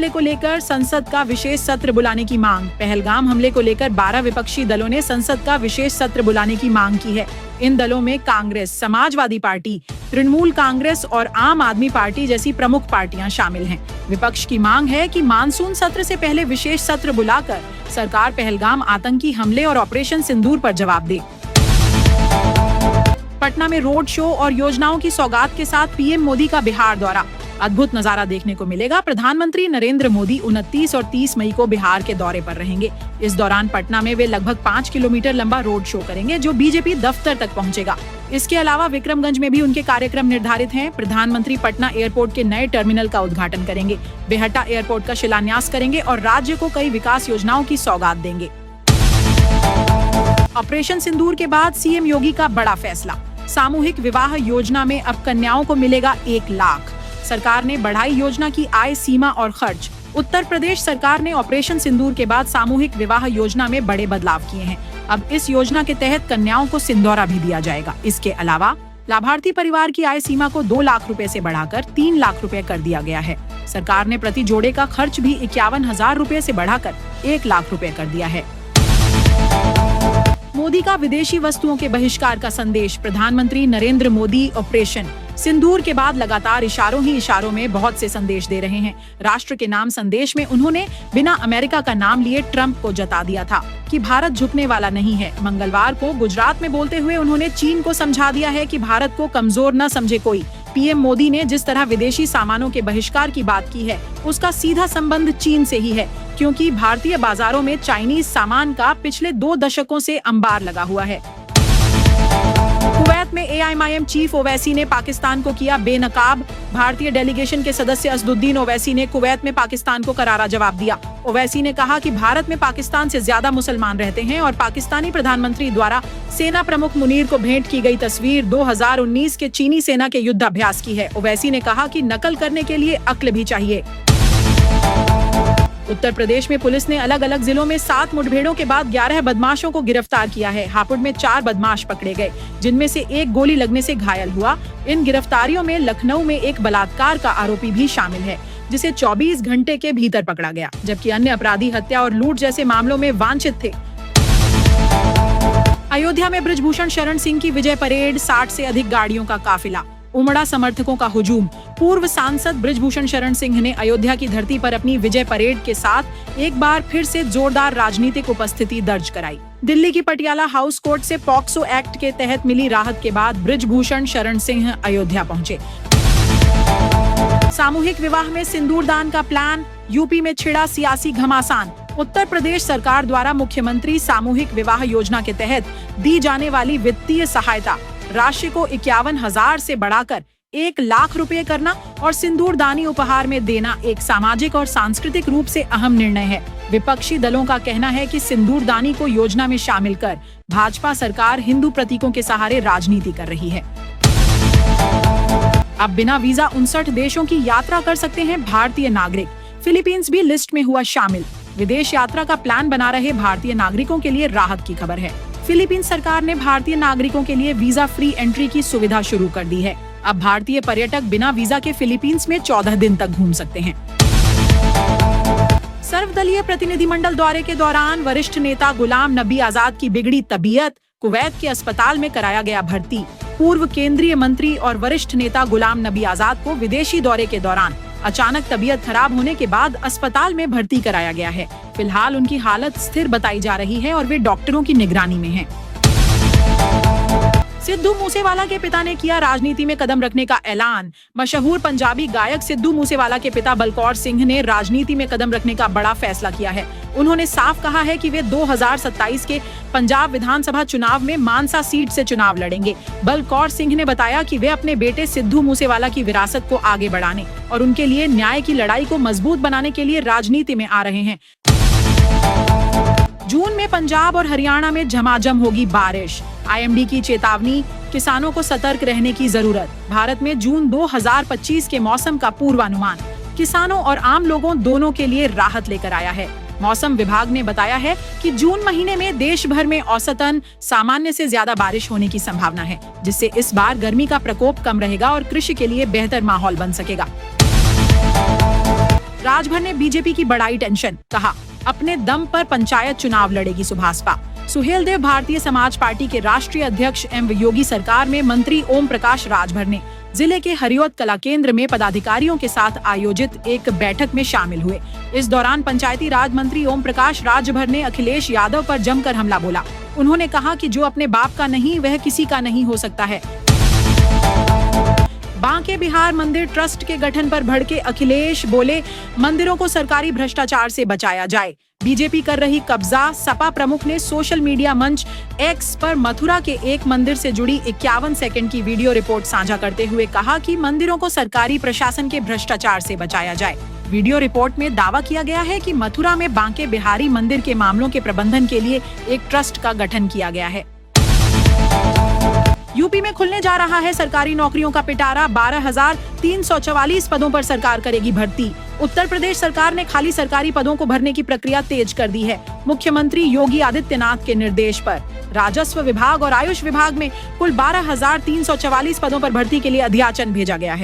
हमले को लेकर संसद का विशेष सत्र बुलाने की मांग। पहलगाम हमले को लेकर 12 विपक्षी दलों ने संसद का विशेष सत्र बुलाने की मांग की है। इन दलों में कांग्रेस, समाजवादी पार्टी, तृणमूल कांग्रेस और आम आदमी पार्टी जैसी प्रमुख पार्टियां शामिल हैं। विपक्ष की मांग है कि मानसून सत्र से पहले विशेष सत्र बुलाकर सरकार पहलगाम आतंकी हमले और ऑपरेशन सिंदूर पर जवाब दे। पटना में रोड शो और योजनाओं की सौगात के साथ पीएम मोदी का बिहार दौरा। अद्भुत नजारा देखने को मिलेगा। प्रधानमंत्री नरेंद्र मोदी 29 और 30 मई को बिहार के दौरे पर रहेंगे। इस दौरान पटना में वे लगभग 5 किलोमीटर लंबा रोड शो करेंगे, जो बीजेपी दफ्तर तक पहुंचेगा। इसके अलावा विक्रमगंज में भी उनके कार्यक्रम निर्धारित हैं। प्रधानमंत्री पटना एयरपोर्ट के नए टर्मिनल का उद्घाटन करेंगे, बेहटा एयरपोर्ट का शिलान्यास करेंगे और राज्य को कई विकास योजनाओं की सौगात देंगे। ऑपरेशन सिंदूर के बाद सीएम योगी का बड़ा फैसला। सामूहिक विवाह योजना में अब कन्याओं को मिलेगा 1 लाख। सरकार ने बढ़ाई योजना की आय सीमा और खर्च। उत्तर प्रदेश सरकार ने ऑपरेशन सिंदूर के बाद सामूहिक विवाह योजना में बड़े बदलाव किए हैं। अब इस योजना के तहत कन्याओं को सिंदूरा भी दिया जाएगा। इसके अलावा लाभार्थी परिवार की आय सीमा को 2 लाख रुपए से बढ़ाकर 3 लाख रुपए कर दिया गया है। सरकार ने प्रति जोड़े का खर्च भी 51,000 रुपए से बढ़ाकर 1 लाख रुपए कर दिया है। मोदी का विदेशी वस्तुओं के बहिष्कार का संदेश। प्रधानमंत्री नरेंद्र मोदी ऑपरेशन सिंदूर के बाद लगातार इशारों ही इशारों में बहुत से संदेश दे रहे हैं। राष्ट्र के नाम संदेश में उन्होंने बिना अमेरिका का नाम लिए ट्रंप को जता दिया था कि भारत झुकने वाला नहीं है। मंगलवार को गुजरात में बोलते हुए उन्होंने चीन को समझा दिया है कि भारत को कमजोर न समझे कोई। पीएम मोदी ने जिस तरह विदेशी सामानों के बहिष्कार की बात की है, उसका सीधा संबंध चीन से ही है, क्योंकि भारतीय बाजारों में चाइनीज सामान का पिछले 2 दशकों से अंबार लगा हुआ है। कुवैत में AIMIM चीफ ओवैसी ने पाकिस्तान को किया बेनकाब। भारतीय डेलीगेशन के सदस्य असदुद्दीन ओवैसी ने कुवैत में पाकिस्तान को करारा जवाब दिया। ओवैसी ने कहा कि भारत में पाकिस्तान से ज्यादा मुसलमान रहते हैं और पाकिस्तानी प्रधानमंत्री द्वारा सेना प्रमुख मुनीर को भेंट की गई तस्वीर 2019 के चीनी सेना के युद्धाभ्यास की है। ओवैसी ने कहा कि नकल करने के लिए अक्ल भी चाहिए। उत्तर प्रदेश में पुलिस ने अलग अलग जिलों में 7 मुठभेड़ों के बाद 11 बदमाशों को गिरफ्तार किया है। हापुड़ में 4 बदमाश पकड़े गए, जिनमें से एक गोली लगने से घायल हुआ। इन गिरफ्तारियों में लखनऊ में एक बलात्कार का आरोपी भी शामिल है, जिसे 24 घंटे के भीतर पकड़ा गया, जबकि अन्य अपराधी हत्या और लूट जैसे मामलों में वांछित थे। अयोध्या में बृजभूषण शरण सिंह की विजय परेड, 60 से अधिक गाड़ियों का काफिला, उमड़ा समर्थकों का हुजूम। पूर्व सांसद बृजभूषण शरण सिंह ने अयोध्या की धरती पर अपनी विजय परेड के साथ एक बार फिर से जोरदार राजनीतिक उपस्थिति दर्ज कराई। दिल्ली की पटियाला हाउस कोर्ट से पॉक्सो एक्ट के तहत मिली राहत के बाद बृजभूषण शरण सिंह अयोध्या पहुंचे। सामूहिक विवाह में सिंदूरदान का प्लान, यूपी में छिड़ा सियासी घमासान। उत्तर प्रदेश सरकार द्वारा मुख्यमंत्री सामूहिक विवाह योजना के तहत दी जाने वाली वित्तीय सहायता राशि को 51,000 से बढ़ाकर 1 लाख रुपए करना और सिंदूरदानी उपहार में देना एक सामाजिक और सांस्कृतिक रूप से अहम निर्णय है। विपक्षी दलों का कहना है कि सिंदूरदानी को योजना में शामिल कर भाजपा सरकार हिंदू प्रतीकों के सहारे राजनीति कर रही है। अब बिना वीजा 59 देशों की यात्रा कर सकते हैं भारतीय नागरिक। फिलीपींस भी लिस्ट में हुआ शामिल। विदेश यात्रा का प्लान बना रहे भारतीय नागरिकों के लिए राहत की खबर है। फिलीपींस सरकार ने भारतीय नागरिकों के लिए वीजा फ्री एंट्री की सुविधा शुरू कर दी है। अब भारतीय पर्यटक बिना वीजा के फिलीपींस में 14 दिन तक घूम सकते हैं। सर्वदलीय प्रतिनिधिमंडल दौरे के दौरान वरिष्ठ नेता गुलाम नबी आजाद की बिगड़ी तबीयत, कुवैत के अस्पताल में कराया गया भर्ती। पूर्व केंद्रीय मंत्री और वरिष्ठ नेता गुलाम नबी आजाद को विदेशी दौरे के दौरान अचानक तबीयत खराब होने के बाद अस्पताल में भर्ती कराया गया है। फिलहाल उनकी हालत स्थिर बताई जा रही है और वे डॉक्टरों की निगरानी में हैं। सिद्धू मूसेवाला के पिता ने किया राजनीति में कदम रखने का ऐलान। मशहूर पंजाबी गायक सिद्धू मूसेवाला के पिता बलकौर सिंह ने राजनीति में कदम रखने का बड़ा फैसला किया है। उन्होंने साफ कहा है कि वे 2027 के पंजाब विधानसभा चुनाव में मानसा सीट से चुनाव लड़ेंगे। बलकौर सिंह ने बताया कि वे अपने बेटे सिद्धू मूसेवाला की विरासत को आगे बढ़ाने और उनके लिए न्याय की लड़ाई को मजबूत बनाने के लिए राजनीति में आ रहे हैं। जून में पंजाब और हरियाणा में झमाझम होगी बारिश। IMD की चेतावनी, किसानों को सतर्क रहने की जरूरत। भारत में जून 2025 के मौसम का पूर्वानुमान किसानों और आम लोगों दोनों के लिए राहत लेकर आया है। मौसम विभाग ने बताया है कि जून महीने में देश भर में औसतन सामान्य से ज्यादा बारिश होने की संभावना है, जिससे इस बार गर्मी का प्रकोप कम रहेगा और कृषि के लिए बेहतर माहौल बन सकेगा। राजभर ने बीजेपी की बढ़ाई टेंशन, कहा अपने दम पर पंचायत चुनाव लड़ेगी सुभाषपा। सुहेलदेव भारतीय समाज पार्टी के राष्ट्रीय अध्यक्ष एम योगी सरकार में मंत्री ओम प्रकाश राजभर ने जिले के हरिऔध कला केंद्र में पदाधिकारियों के साथ आयोजित एक बैठक में शामिल हुए। इस दौरान पंचायती राज मंत्री ओम प्रकाश राजभर ने अखिलेश यादव पर जमकर हमला बोला। उन्होंने कहा कि जो अपने बाप का नहीं वह किसी का नहीं हो सकता है। बांके बिहार मंदिर ट्रस्ट के गठन पर भड़के अखिलेश बोले, मंदिरों को सरकारी भ्रष्टाचार से बचाया जाए। बीजेपी कर रही कब्जा। सपा प्रमुख ने सोशल मीडिया मंच एक्स पर मथुरा के एक मंदिर से जुड़ी 51 सेकंड की वीडियो रिपोर्ट साझा करते हुए कहा कि मंदिरों को सरकारी प्रशासन के भ्रष्टाचार से बचाया जाए। वीडियो रिपोर्ट में दावा किया गया है कि मथुरा में बांके बिहारी मंदिर के मामलों के प्रबंधन के लिए एक ट्रस्ट का गठन किया गया है। यूपी में खुलने जा रहा है सरकारी नौकरियों का पिटारा। 12,344 पदों पर सरकार करेगी भर्ती। उत्तर प्रदेश सरकार ने खाली सरकारी पदों को भरने की प्रक्रिया तेज कर दी है। मुख्यमंत्री योगी आदित्यनाथ के निर्देश पर राजस्व विभाग और आयुष विभाग में कुल 12,344 पदों पर भर्ती के लिए अध्याचन भेजा गया है।